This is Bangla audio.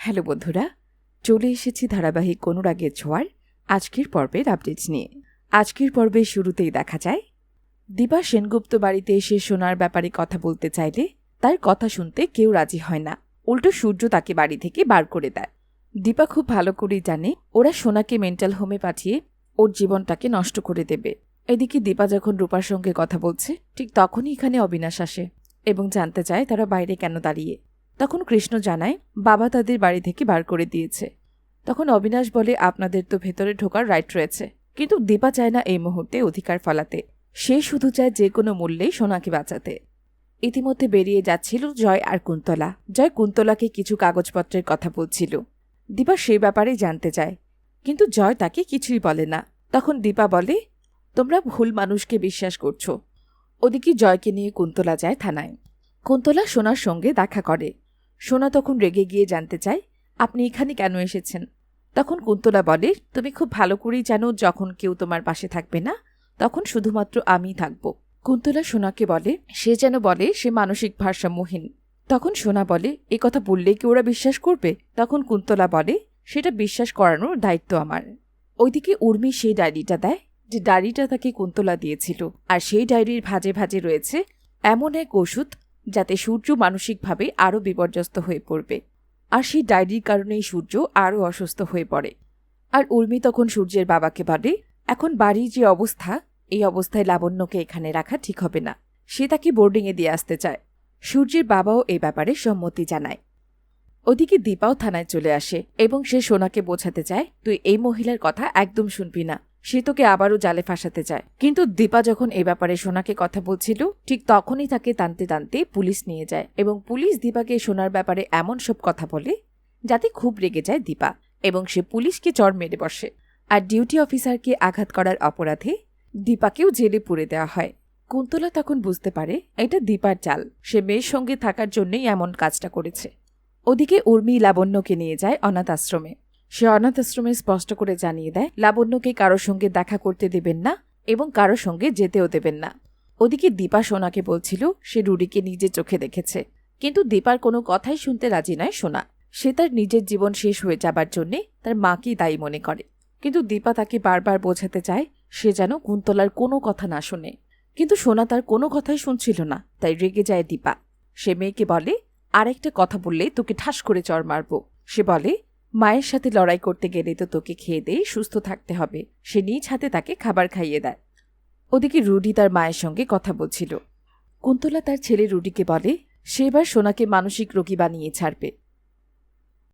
হ্যালো বন্ধুরা, চলে এসেছি ধারাবাহিক অনুরাগের ছোঁয়ার আজকের পর্বের আপডেটস নিয়ে। আজকের পর্বের শুরুতেই দেখা যায় দীপা সেনগুপ্ত বাড়িতে এসে সোনার ব্যাপারে কথা বলতে চাইলে তার কথা শুনতে কেউ রাজি হয় না। উল্টো সূর্য তাকে বাড়ি থেকে বার করে দেয়। দীপা খুব ভালো করেই জানে ওরা সোনাকে মেন্টাল হোমে পাঠিয়ে ওর জীবনটাকে নষ্ট করে দেবে। এদিকে দীপা যখন রূপার সঙ্গে কথা বলছে ঠিক তখনই এখানে অবিনাশ আসে এবং জানতে চায় তারা বাইরে কেন দাঁড়িয়ে। তখন কৃষ্ণ জানায় বাবা তাদের বাড়ি থেকে বার করে দিয়েছে। তখন অবিনাশ বলে আপনাদের তো ভেতরে ঢোকার রাইট রয়েছে, কিন্তু দীপা চায় না এই মুহূর্তে অধিকার ফলাতে। সে শুধু চায় যে কোনো মূল্যেই সোনাকে বাঁচাতে। ইতিমধ্যে বেরিয়ে যাচ্ছিল জয় আর কুন্তলা। জয় কুন্তলাকে কিছু কাগজপত্রের কথা বলছিল। দীপা সেই ব্যাপারে জানতে চায়, কিন্তু জয় তাকে কিছুই বলে না। তখন দীপা বলে তোমরা ভুল মানুষকে বিশ্বাস করছো। ওদিকে জয়কে নিয়ে কুন্তলা যায় থানায়। কুন্তলা সোনার সঙ্গে দেখা করে। সোনা তখন রেগে গিয়ে জানতে চায় আপনি এখানে কেন এসেছেন। তখন কুন্তলা বলে তুমি খুব ভালো করেই জানো যখন কেউ তোমার পাশে থাকবে না তখন শুধুমাত্র আমিই থাকব। কুন্তলা সোনাকে বলে সে যেন বলে সে মানসিক ভারসাম্যহীন। তখন সোনা বলে এ কথা বললে কি ওরা বিশ্বাস করবে। তখন কুন্তলা বলে সেটা বিশ্বাস করানোর দায়িত্ব আমার। ওইদিকে উর্মি সেই ডায়েরিটা দেয় যে ডায়েরিটা তাকে কুন্তলা দিয়েছিল, আর সেই ডায়েরির ভাজে ভাজে রয়েছে এমন এক ওষুধ যাতে সূর্য মানসিকভাবে আরও বিপর্যস্ত হয়ে পড়বে। আর সেই ডায়েরির কারণেই সূর্য আরও অসুস্থ হয়ে পড়ে। আর উর্মি তখন সূর্যের বাবাকে বলে এখন বাড়ির যে অবস্থা, এই অবস্থায় লাবণ্যকে এখানে রাখা ঠিক হবে না। সে তাকে বোর্ডিংয়ে দিয়ে আসতে চায়। সূর্যের বাবাও এই ব্যাপারে সম্মতি জানায়। ওদিকে দীপাও থানায় চলে আসে এবং সে সোনাকে বোঝাতে চায় তুই এই মহিলার কথা একদম শুনবি না, সে তোকে আবারও জালে ফাঁসাতে চায়। কিন্তু দীপা যখন এই ব্যাপারে সোনাকে কথা বলছিল ঠিক তখনই তাকে টানতে টানতে পুলিশ নিয়ে যায় এবং পুলিশ দীপাকে সোনার ব্যাপারে এমন সব কথা বলে যাতে খুব রেগে যায় দীপা এবং সে পুলিশকে চড় মেরে বসে। আর ডিউটি অফিসারকে আঘাত করার অপরাধে দীপাকেও জেলে পুরে দেওয়া হয়। কুন্তলা তখন বুঝতে পারে এটা দীপার চাল, সে মেয়ের সঙ্গে থাকার জন্যই এমন কাজটা করেছে। ওদিকে উর্মি লাবণ্যকে নিয়ে যায় অনাথ আশ্রমে। সে অনাথ আশ্রমে স্পষ্ট করে জানিয়ে দেয় লাবণ্যকে কারোর সঙ্গে দেখা করতে দেবেন না এবং কারোর সঙ্গে যেতেও দেবেন না। ওদিকে দীপা সোনাকে বলছিল সে রুডিকে নিজে চোখে দেখেছে, কিন্তু দীপার কোনো কথাই শুনতে রাজি নয় সোনা। সে তার নিজের জীবন শেষ হয়ে যাবার জন্যে তার মাকেই দায়ী মনে করে। কিন্তু দীপা তাকে বারবার বোঝাতে চায় সে যেন কুন্তলার কোনো কথা না শোনে, কিন্তু সোনা তার কোনো কথাই শুনছিল না। তাই রেগে যায় দীপা। সে মেয়েকে বলে আরেকটা কথা বললে তোকে ঠাস করে চড় মারব। সে বলে মায়ের সাথে লড়াই করতে গেলে তো তোকে খেয়ে দিয়ে সুস্থ থাকতে হবে। সে নিজ হাতে তাকে খাবার খাইয়ে দেয়। ওদিকে রুডি তার মায়ের সঙ্গে কথা বলছিল। কুন্তলা তার ছেলে রুডিকে বলে সে এবার সোনাকে মানসিক রোগী বানিয়ে ছাড়বে।